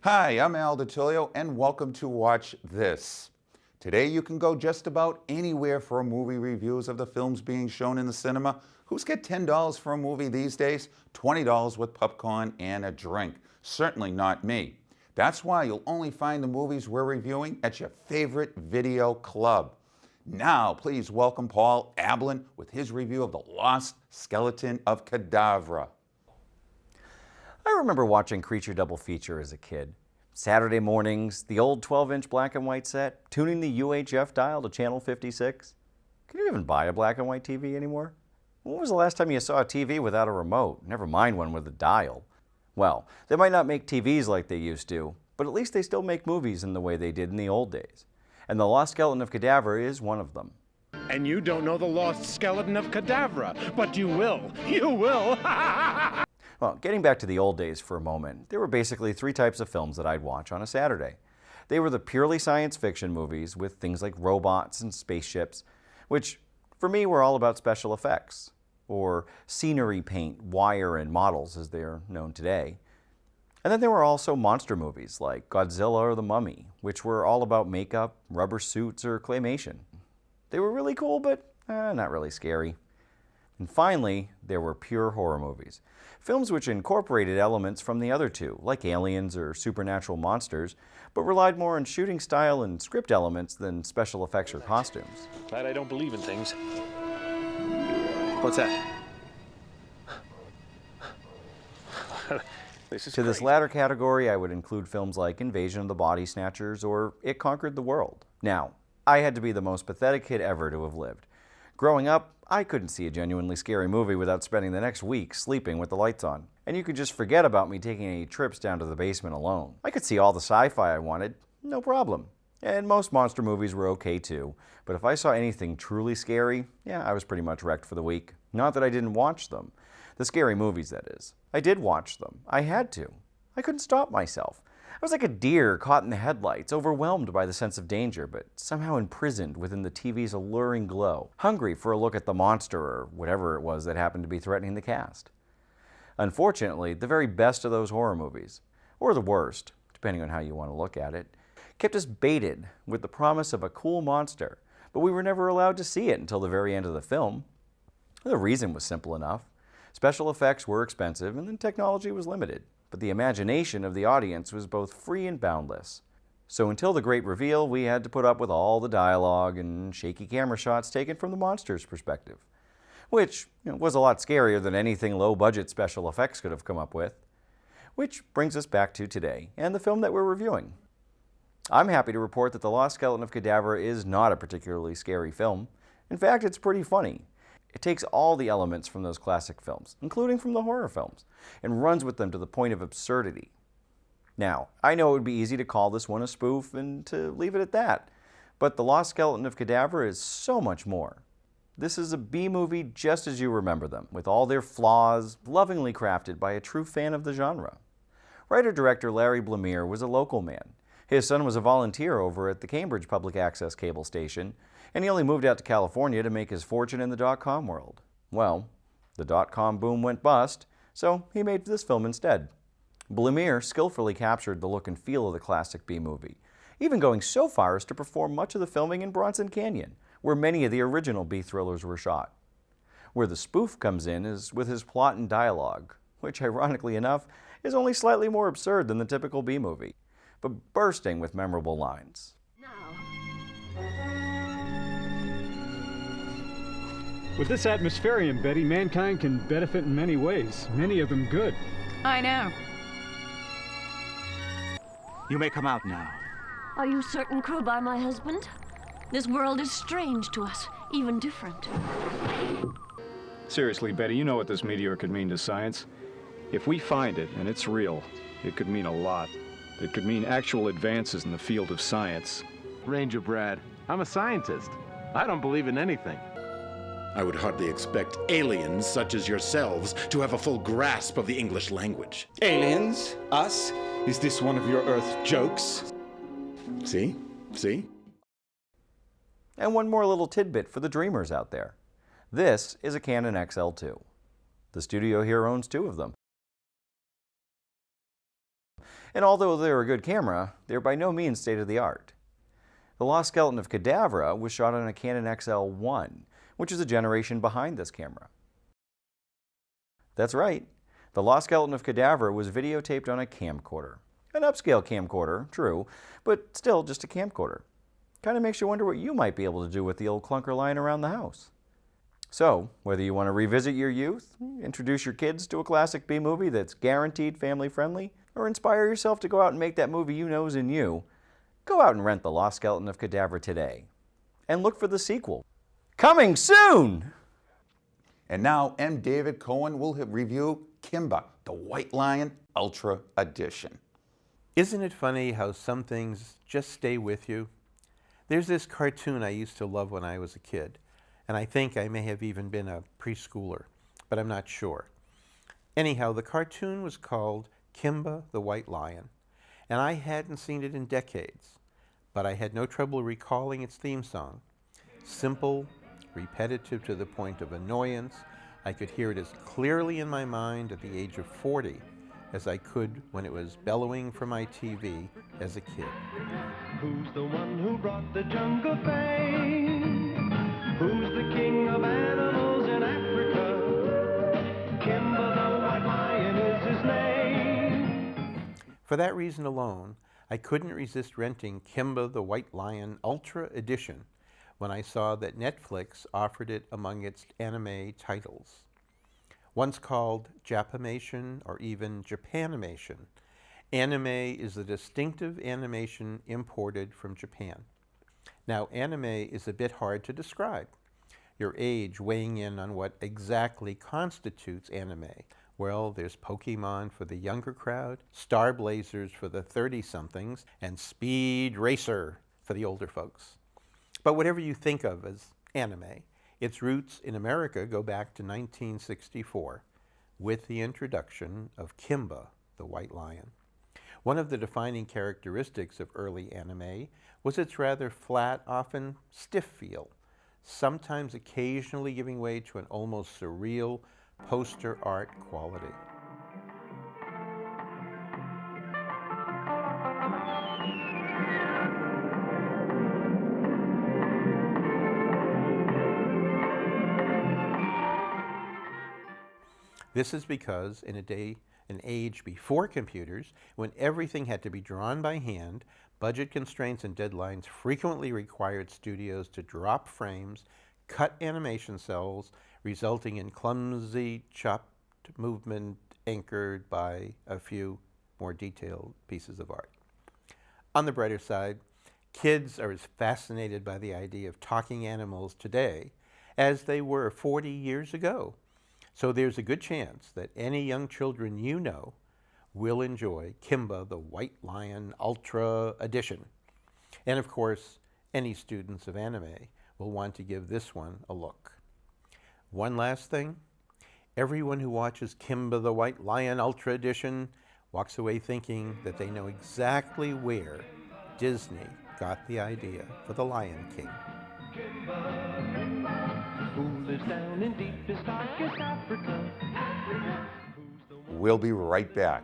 Hi, I'm Al DiTilio, and welcome to Watch This. Today you can go just about anywhere for movie reviews of the films being shown in the cinema. Who's get $10 for a movie these days? $20 with popcorn and a drink. Certainly not me. That's why you'll only find the movies we're reviewing at your favorite video club. Now, please welcome Paul Ablin with his review of The Lost Skeleton of Cadavra. I remember watching Creature Double Feature as a kid. Saturday mornings, the old 12-inch black and white set, tuning the UHF dial to channel 56. Can you even buy a black and white TV anymore? When was the last time you saw a TV without a remote, never mind one with a dial? Well, they might not make TVs like they used to, but at least they still make movies in the way they did in the old days. And The Lost Skeleton of Cadavra is one of them. And you don't know The Lost Skeleton of Cadavra, but you will. You will. Well, getting back to the old days for a moment, there were basically three types of films that I'd watch on a Saturday. They were the purely science fiction movies with things like robots and spaceships, which for me were all about special effects, or scenery paint, wire, and models as they're known today. And then there were also monster movies like Godzilla or The Mummy, which were all about makeup, rubber suits, or claymation. They were really cool, but not really scary. And finally, there were pure horror movies. Films which incorporated elements from the other two, like aliens or supernatural monsters, but relied more on shooting style and script elements than special effects or costumes. Glad I don't believe in things. What's that? To this latter category, I would include films like Invasion of the Body Snatchers or It Conquered the World. Now, I had to be the most pathetic kid ever to have lived. Growing up, I couldn't see a genuinely scary movie without spending the next week sleeping with the lights on. And you could just forget about me taking any trips down to the basement alone. I could see all the sci-fi I wanted, no problem. And most monster movies were okay too. But if I saw anything truly scary, yeah, I was pretty much wrecked for the week. Not that I didn't watch them. The scary movies, that is. I did watch them. I had to. I couldn't stop myself. I was like a deer caught in the headlights, overwhelmed by the sense of danger, but somehow imprisoned within the TV's alluring glow, hungry for a look at the monster or whatever it was that happened to be threatening the cast. Unfortunately, the very best of those horror movies, or the worst, depending on how you want to look at it, kept us baited with the promise of a cool monster, but we were never allowed to see it until the very end of the film. The reason was simple enough. Special effects were expensive and the technology was limited, but the imagination of the audience was both free and boundless. So until the great reveal, we had to put up with all the dialogue and shaky camera shots taken from the monster's perspective, which was a lot scarier than anything low-budget special effects could have come up with. Which brings us back to today and the film that we're reviewing. I'm happy to report that The Lost Skeleton of Cadavra is not a particularly scary film. In fact, it's pretty funny. It takes all the elements from those classic films, including from the horror films, and runs with them to the point of absurdity. Now, I know it would be easy to call this one a spoof and to leave it at that, but The Lost Skeleton of Cadavra is so much more. This is a B-movie just as you remember them, with all their flaws lovingly crafted by a true fan of the genre. Writer-director Larry Blamire was a local man. His son was a volunteer over at the Cambridge Public Access cable station, and he only moved out to California to make his fortune in the dot-com world. Well, the dot-com boom went bust, so he made this film instead. Blamire skillfully captured the look and feel of the classic B-movie, even going so far as to perform much of the filming in Bronson Canyon, where many of the original B-thrillers were shot. Where the spoof comes in is with his plot and dialogue, which ironically enough is only slightly more absurd than the typical B-movie, but bursting with memorable lines. With this atmospherium, Betty, mankind can benefit in many ways, many of them good. I know. You may come out now. Are you certain, Crowbar, my husband? This world is strange to us, even different. Seriously, Betty, you know what this meteor could mean to science. If we find it, and it's real, it could mean a lot. It could mean actual advances in the field of science. Ranger Brad, I'm a scientist. I don't believe in anything. I would hardly expect aliens such as yourselves to have a full grasp of the English language. Aliens? Us? Is this one of your Earth jokes? See? See? And one more little tidbit for the dreamers out there. This is a Canon XL2. The studio here owns two of them. And although they're a good camera, they're by no means state-of-the-art. The Lost Skeleton of Cadavra was shot on a Canon XL1, which is a generation behind this camera. That's right, the Lost Skeleton of Cadavra was videotaped on a camcorder. An upscale camcorder, true, but still just a camcorder. Kind of makes you wonder what you might be able to do with the old clunker lying around the house. So, whether you want to revisit your youth, introduce your kids to a classic B movie that's guaranteed family-friendly, or inspire yourself to go out and make that movie you know's in you, go out and rent The Lost Skeleton of Cadavra today. And look for the sequel. Coming soon! And now M. David Cohen will review Kimba, the White Lion Ultra Edition. Isn't it funny how some things just stay with you? There's this cartoon I used to love when I was a kid, and I think I may have even been a preschooler, but I'm not sure. Anyhow, the cartoon was called Kimba the White Lion, and I hadn't seen it in decades, but I had no trouble recalling its theme song. Simple, repetitive to the point of annoyance, I could hear it as clearly in my mind at the age of 40 as I could when it was bellowing from my TV as a kid. Who's the one who brought the jungle fame? Who's the king of animals in Africa? Kimba the White Lion is his name. For that reason alone, I couldn't resist renting Kimba the White Lion Ultra Edition when I saw that Netflix offered it among its anime titles. Once called Japimation or even Japanimation, anime is the distinctive animation imported from Japan. Now, anime is a bit hard to describe, your age weighing in on what exactly constitutes anime. Well, there's Pokemon for the younger crowd, Star Blazers for the 30-somethings, and Speed Racer for the older folks. But whatever you think of as anime, its roots in America go back to 1964 with the introduction of Kimba, the White Lion. One of the defining characteristics of early anime was its rather flat, often stiff feel, sometimes occasionally giving way to an almost surreal poster art quality. This is because in an age before computers, when everything had to be drawn by hand, budget constraints and deadlines frequently required studios to drop frames, cut animation cells, resulting in clumsy, chopped movement anchored by a few more detailed pieces of art. On the brighter side, kids are as fascinated by the idea of talking animals today as they were 40 years ago. So there's a good chance that any young children you know will enjoy Kimba the White Lion Ultra Edition. And of course, any students of anime will want to give this one a look. One last thing, everyone who watches Kimba the White Lion Ultra Edition walks away thinking that they know exactly where Disney got the idea for the Lion King. Who lives down in deepest, darkest Africa? We'll be right back.